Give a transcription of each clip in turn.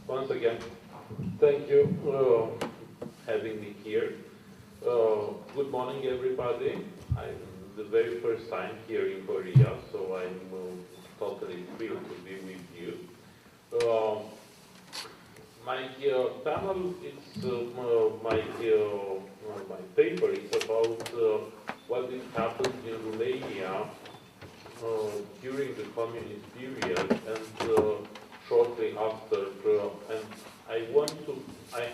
Once again, thank you for having me here. Good morning, everybody. I'm the very first time here in Korea, so I'm totally thrilled to be with you. My panel is my paper is about what did happen in Romania during the communist period and shortly after. And I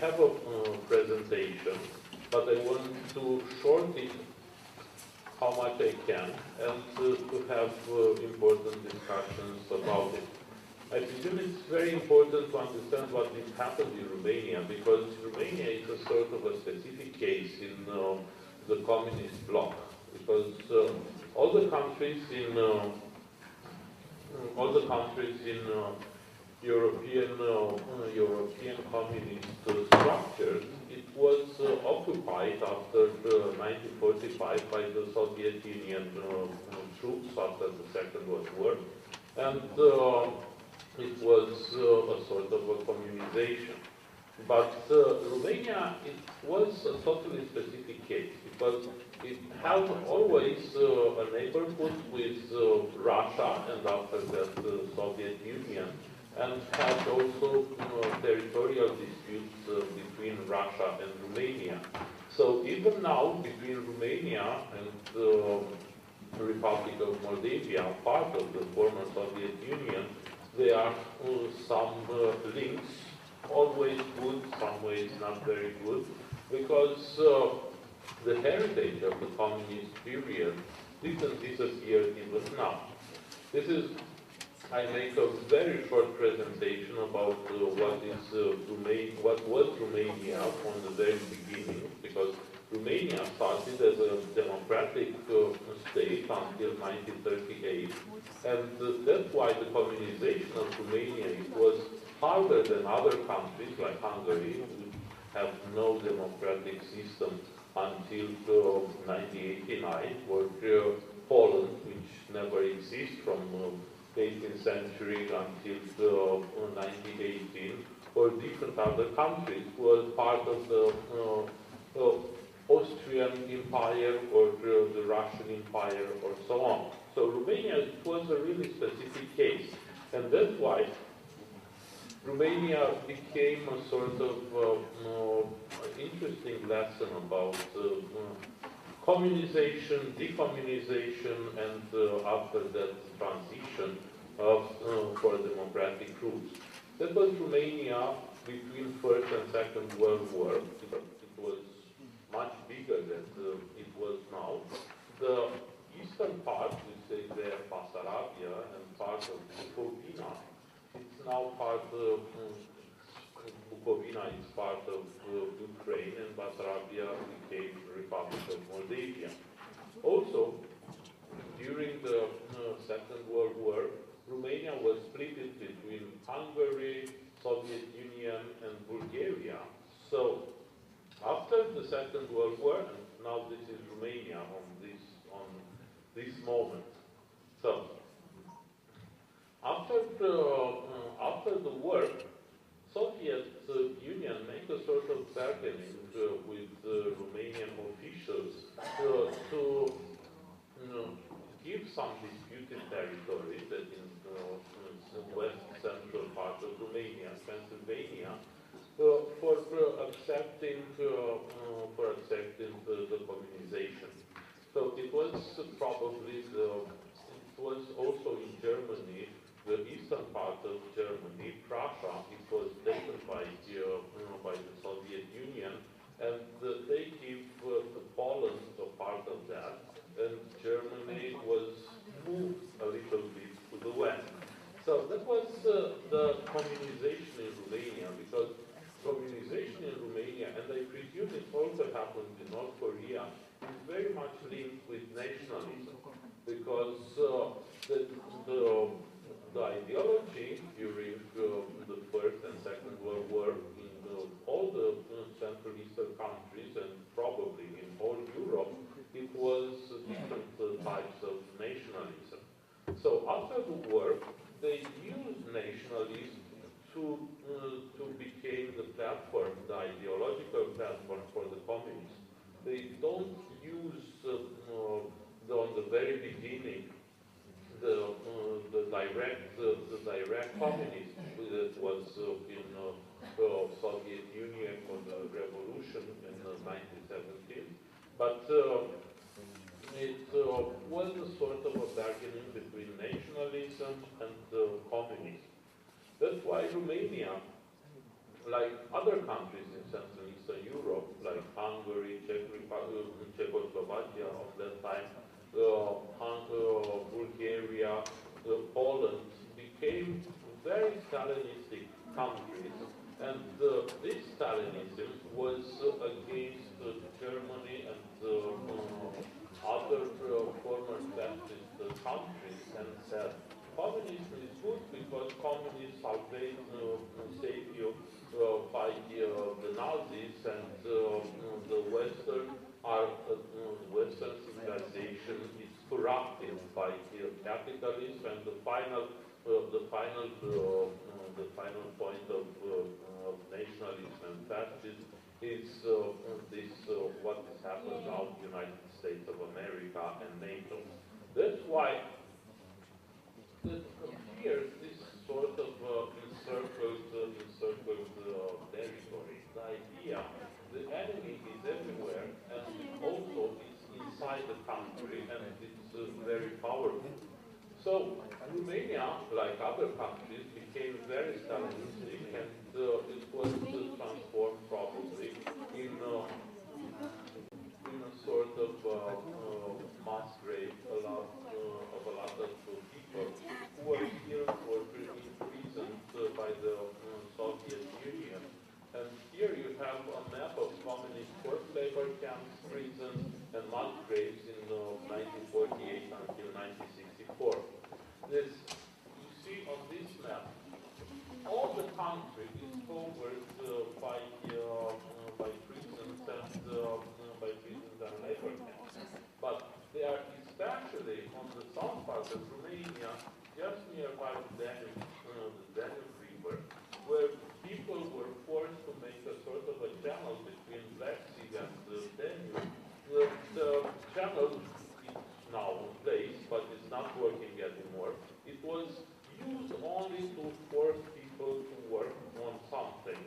have a presentation, but I want to shorten it how much I can and to have important discussions about it. I presume it's very important to understand what did happen in Romania, because Romania is a sort of a specific case in the communist bloc, because all the countries in European communist structures, it was occupied after 1945 by the Soviet Union troops after the Second World War, and it was a sort of a communization. But Romania, it was a totally specific case, because it had always a neighborhood with Russia and after that the Soviet Union, and had also territorial disputes between Russia and Romania. So even now, between Romania and the Republic of Moldavia, part of the former Soviet Union, there are some links, always good, some ways not very good, because the heritage of the communist period didn't disappear even now. I make a very short presentation about what was Romania from the very beginning, because Romania started as a democratic state until 1938, and that's why the communization of Romania was harder than other countries like Hungary, which have no democratic system until 1989, or Poland, which never exists from 18th century until 1918, or different other countries who were part of the Austrian Empire or the Russian Empire or so on. So Romania was a really specific case, and that's why Romania became a sort of interesting lesson about communization, decommunization, and after that transition for democratic rules. That was Romania between First and Second World War. It was much bigger than it was now. The eastern part, we say there, Basarabia, and part of Bukovina, it's now part of Bukovina is part of Ukraine, and Basarabia became Republic of Moldavia. Also, during the Second World War, Romania was split between Hungary, Soviet Union, and Bulgaria. So, after the Second World War, and now this is Romania on this moment. So, after the war, Soviet Union made a sort of bargaining with Romanian officials to give some disputed territory that in the west central part of Romania, Pennsylvania, for accepting the communization. So it was probably it was also in Germany, the eastern part of Germany, Prussia. It was taken by the Soviet Union, and they give Poland a part of that, and Germany was moved a little bit to the west. So that was the communization in Romania, because communization in Romania, and I presume it also happened in North Korea, is very much linked with nationalism, because the ideology during the First and Second World War in all the Central Eastern countries, and probably in all Europe, it was different types of nationalism. So after the war, they used nationalism to become the platform, the ideological platform for the communists. They don't use on the very beginning the direct communism that was in Soviet Union for the revolution in 1917, but it was a sort of a bargaining between nationalism and communism. That's why Romania, like other countries in Central and Eastern Europe, like Hungary, Czechoslovakia of that time, Bulgaria, Poland, became very Stalinistic countries. And this Stalinism was against Germany and other former fascist countries, and said, communism is good because communists are going to save you by the Nazis, and the Western civilization is corrupted by capitalism, and the final point of nationalism and fascism is what has happened now in the United States of America and NATO. That's why that appears this sort of encircled territory. The idea the enemy is everywhere and also is inside the country, and it's very powerful. So Romania, like other countries, became very Stalinistic, and it was transformed probably in a sort of mass grave of a lot of people who were killed or imprisoned by the Soviet Union. And here you have a map of communist forced labor camps, prisons, and mass graves in 1948 until 1964. You see on this map, all the country is covered by prisons and labor camps. But they are especially on the south part of Romania, just nearby the Danube River, where people were forced to make a sort of a channel between Black Sea and the Danube. The channel is now in place, but it's not working anymore. It was used only to force people to work on something,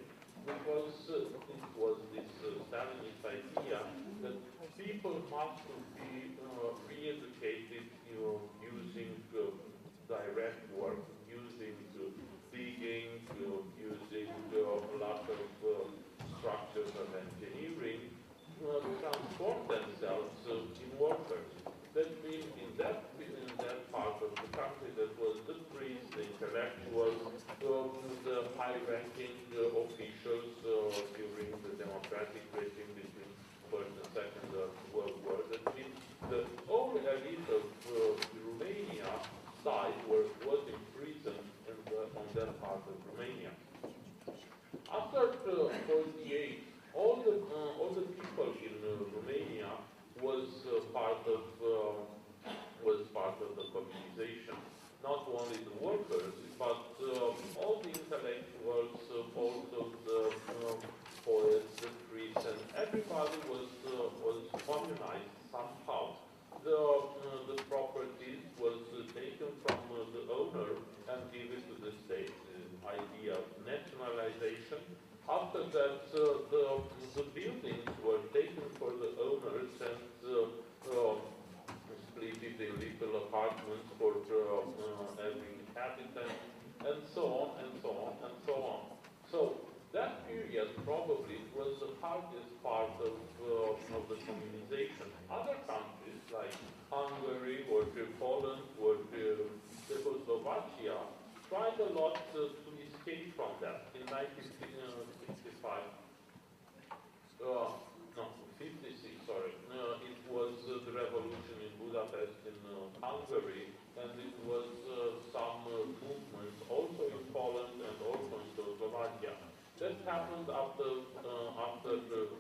because it was this Stalinist idea that people must be re-educated using direct work, using digging, using a lot of structures of engineering, transform themselves in workers. That means in that part of the country, that was the priests, the intellectuals, the high-ranking officials during the democratic regime between First and Second World War. That means the whole elite of Romania side was imprisoned on that part of Romania. After 48, all the people in Romania was part of the communization. Not only the workers, but all the intellectuals, also the poets, the priests, and everybody was communized somehow. The properties was taken from the owner and given to the state. The idea of nationalization. After that, the buildings were taken for the owners and split it in little apartments for every inhabitant, and so on, and so on, and so on. So that period probably was the hardest part of the communization. Other countries like Hungary or Poland or Czechoslovakia tried a lot to escape from that. In 1965, no, 56, sorry, it was the revolution in Budapest in Hungary, and it was some movements also in Poland and also in Czechoslovakia. That happened after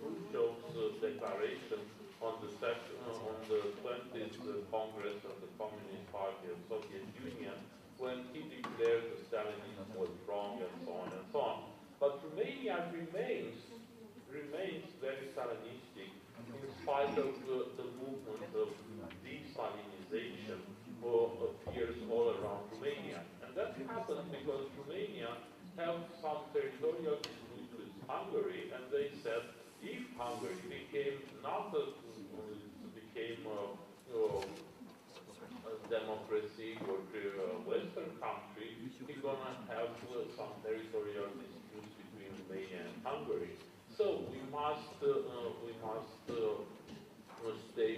Khrushchev's declaration on the 20th Congress of the Communist Party of Soviet Union, when he declared that Stalinism was wrong and so on and Romania remains very Stalinistic in spite of the movement of de-Stalinization appears all around Romania. And that happened because Romania have some territorial disputes with Hungary, and they said if Hungary became not a democracy or a Western country, we're going to have some territorial disputes between Romania and Hungary. So we must stay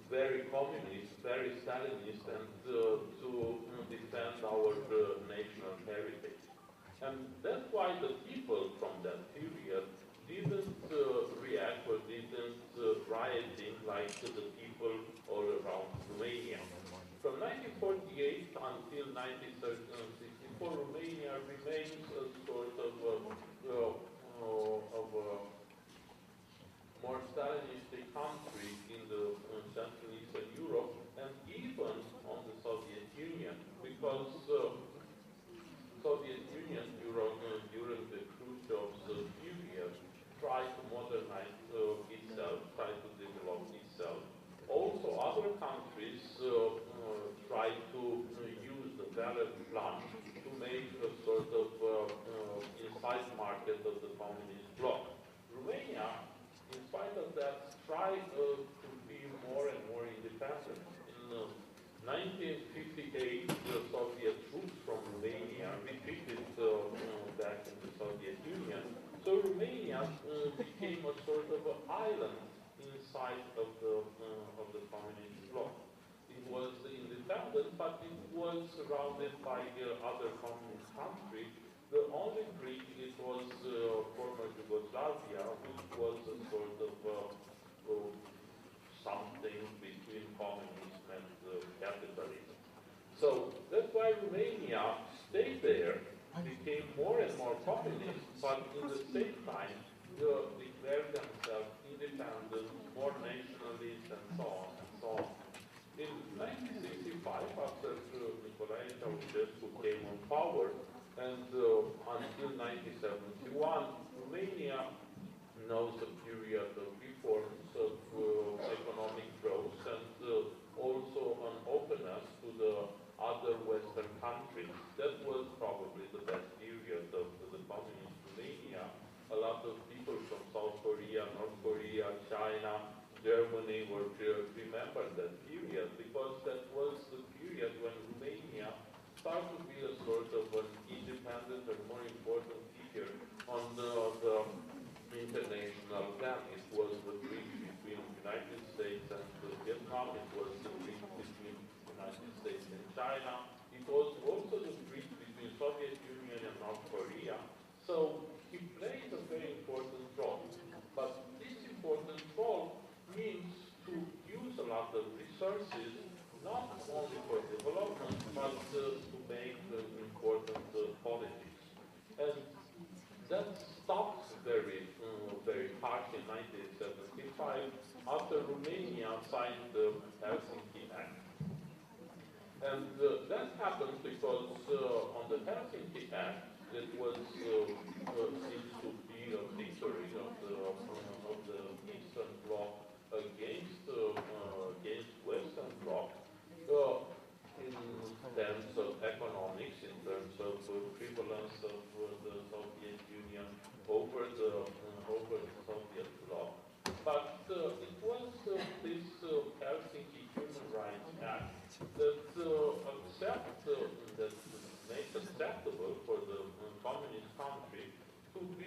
very communist, very Stalinist, and to defend our national heritage. And that's why the people from that period didn't react or didn't rioting like the people all around Romania. From 1948 until 1964, Romania remains a sort of more Stalinistic country in the Central Eastern Europe, and even on the Soviet Union, because Soviet Union during the Khrushchev's period tried to modernize itself, tried to develop itself. Also, other countries tried to use the value plan to make a sort of inside market of the communist bloc. Romania, in spite of that, tried to be more and more independent. In 1958, the Soviet troops from Romania retreated back in the Soviet Union. So Romania became a sort of an island inside of the communist bloc. It was independent, but it was surrounded by other communist countries. The only Greek, it was former Yugoslavia, which was a sort of something between communism and capitalism. So that's why Romania stayed there, became more and more communist, but in the same time declared themselves independent, more nationalist, and so on and so on. In 1965, after Nicolae Ceausescu came on power, and until 1971, Romania knows a period of reforms, of economic growth, and also an openness to the other Western countries. That was probably the best period of the communist Romania. A lot of people from South Korea, North Korea, China, Germany were remember that period, because that was the period when Romania started to be a sort of an independent and more important figure on the international plan. It was the bridge between the United States and Vietnam. It was the bridge between the United States and China. It was also the bridge between Soviet Union and North Korea. So he played a very important role. But this important role means to use a lot of resources, not only for development, but to make important politics. And that stopped very harsh in 1975 after Romania signed the Helsinki Act. And that happened because on the Helsinki Act, that was seems to be a victory of the Eastern Bloc against Western Bloc in terms of economics, in terms of prevalence of the Soviet Union over the Soviet Bloc. But it was this Helsinki Human Rights Act that made acceptable for the communist country to be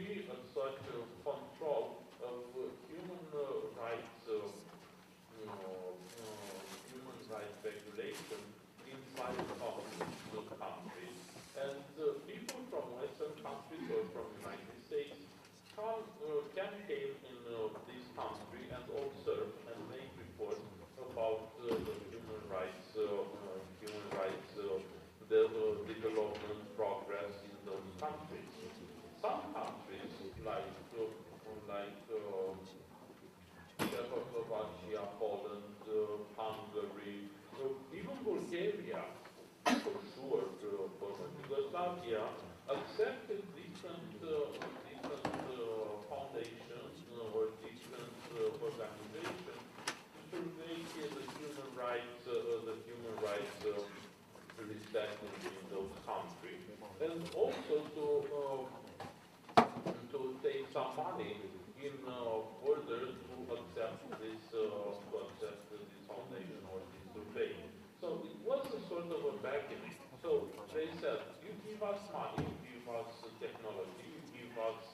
give us money, give us technology, give us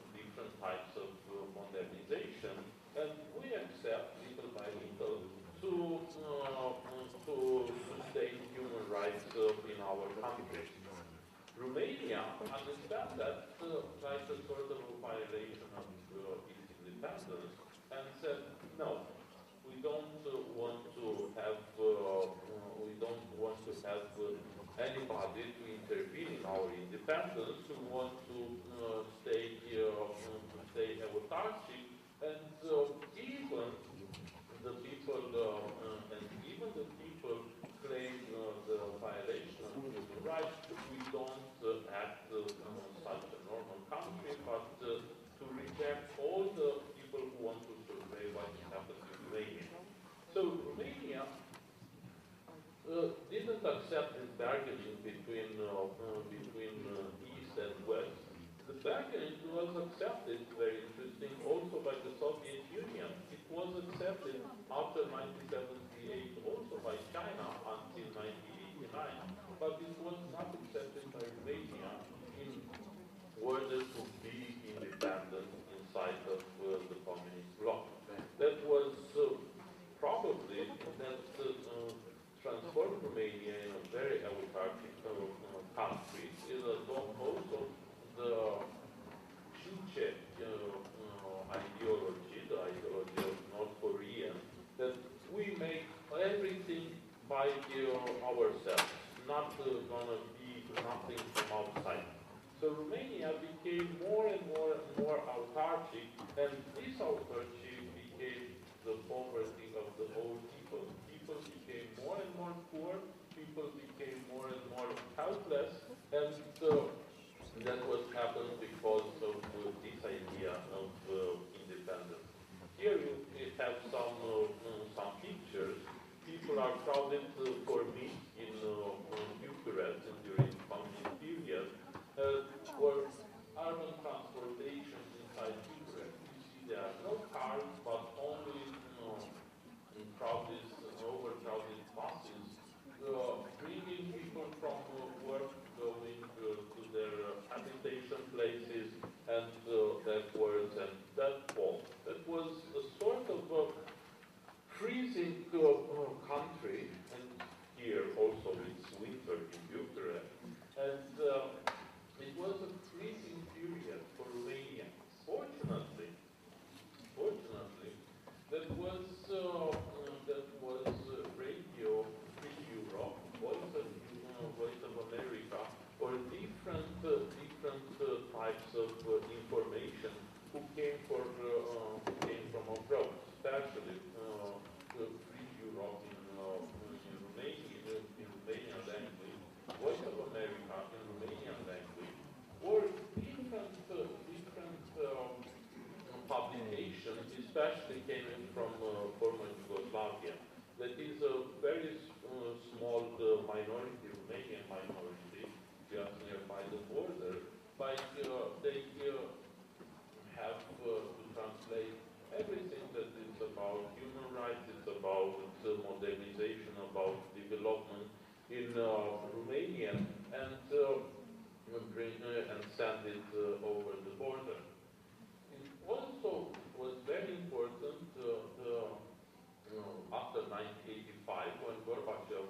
different types of modernization, and we accept little by little to sustain human rights in our country. Romania understands that like a sort of a violation of its independence and said, no, we don't want to have anybody to intervene in our independence. We want to stay autarkic, and even the people claim the violation of human rights. We don't act such a normal country, but to reject all the people who want to survey what happens in Romania. So Romania didn't accept this bargaining between East and West. The bargaining was accepted, very interesting, also by the Soviet Union. It was accepted after 1978 also by China until 1989, but it was not accepted by Romania in order to be independent inside of the communist bloc. That was probably that transformed Romania in a very autarkic country. It was also the Juche ideology, the ideology of North Korean, that we make everything by ourselves, not gonna be nothing from outside. So Romania became more and more autarkic, and this autarky became the poverty of the whole people. People became more and more poor, people became more and more helpless, and that was happened because of this idea of independence. Here you have some pictures. People are crowded for meat in Bucharest during the communist period for urban transportation inside Bucharest. You see there are no cars, but only overcrowded buses, bringing people from work, going to their habitation places, and backwards and that fall. That was a sort of freezing country, and here also it's winter in Bucharest, and it was a freezing period for Romania. Fortunately, that was Radio Free Europe, Voice of America, or different types of information who came from abroad, especially Free Europe in Romanian language, Voice of America in Romanian language, or different publications, especially came from former Yugoslavia. That is a very small minority, Romanian minority, just nearby the border, but they have to translate everything that is about human rights, it's about modernization, about development in Romanian, and send it over the border. It also was very important after 1985, when Gorbachev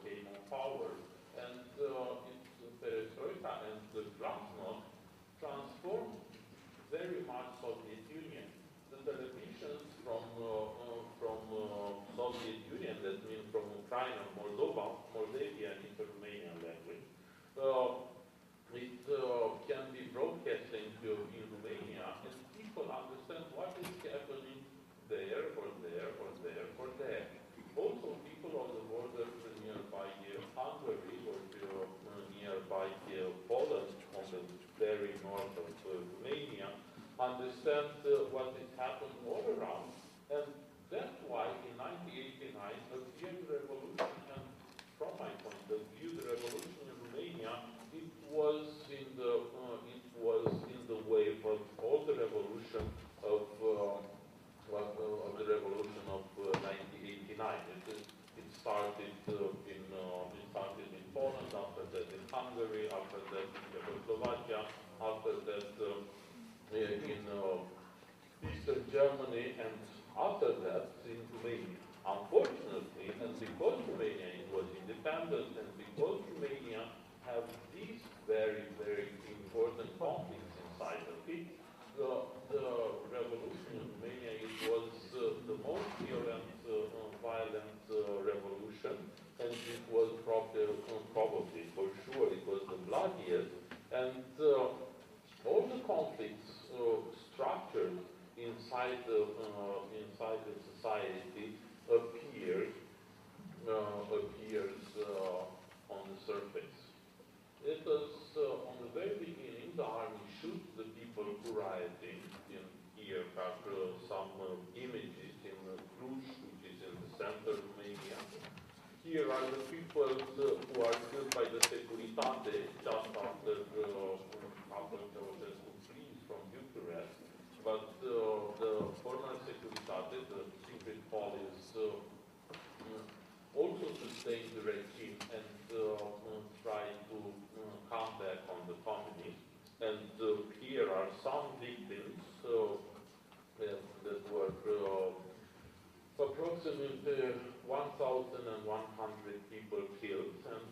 came on power, and its perestroika and the glasnost transformed independent, and because Romania has these very, very important conflicts inside of it, the revolution in Romania, it was the most violent revolution, and it was probably, for sure, it was the bloodiest, and all the conflicts structured inside the society appears on the surface. It was on the very beginning, the army shoots the people who rioting. Here are some images in Cluj, which is in the center of Romania. Here are the people who are killed by the Securitate just after Ceausescu flees from Bucharest. But the former Securitate, the secret police, also sustained the regime and tried to come back on the communists. And here are some victims that were approximately 1,100 people killed and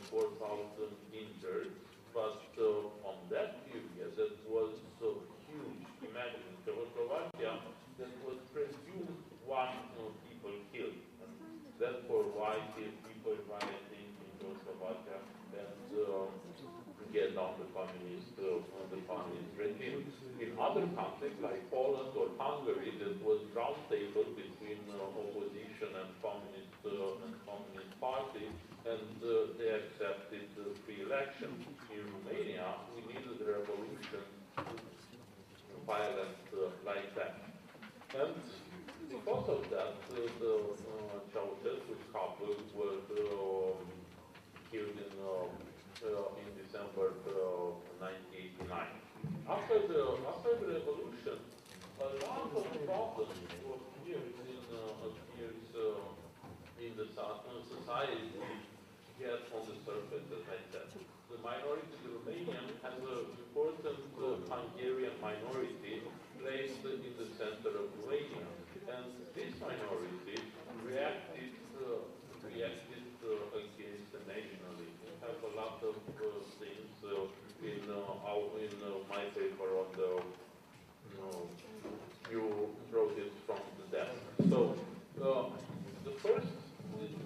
4,000 injured. But on that period, that was huge. Imagine Czechoslovakia, that was presumed 1 people killed. And therefore, why kill people rioting in Czechoslovakia and get down the communist regime? In other countries like Poland or Hungary, there was round table between opposition and communist party, and they accepted free election. In Romania, we needed a revolution violent like that. And because of that, the Ceausescu couple were killed in December 1989. After the revolution, a lot of problems appears in the society get on the surface, as I said. The minority, the Romanian, has an important Hungarian minority placed in the center of Romania. And this minority reacted against the nationalism. We have a lot of things in my paper on the, you wrote it from the desk. So the first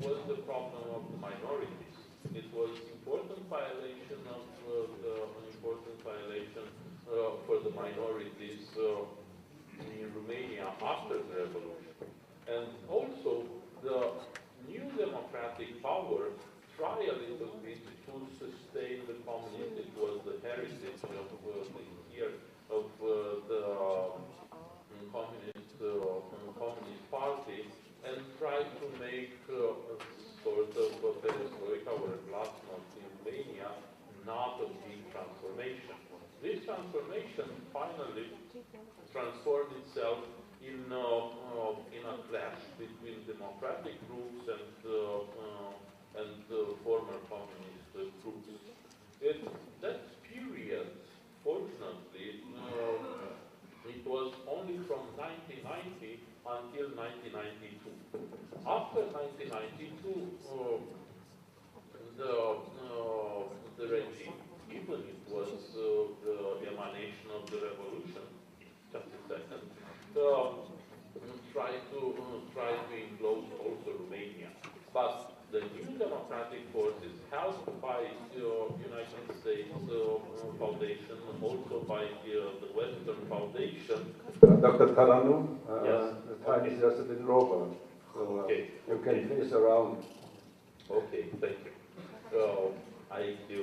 was the problem of the minorities. It was important violation for the minorities in Romania after the revolution. And also the new democratic power try a little bit to sustain the communist. It was the heritage of the communist party, and try to make a sort of a perestroika or a glasnost in Romania, not a big transformation. This transformation finally transformed itself in a clash between democratic groups and former communist groups. That period, fortunately, it was only from 1990 until 1992. After 1992, the regime, even it was the emanation of the revolution, just a second, tried to enclose also Romania. But the new democratic forces, helped by United States Foundation, also by the Western Foundation. Dr. Taranu, yes. the time is just a bit over, so you can finish around. Okay, thank you. I give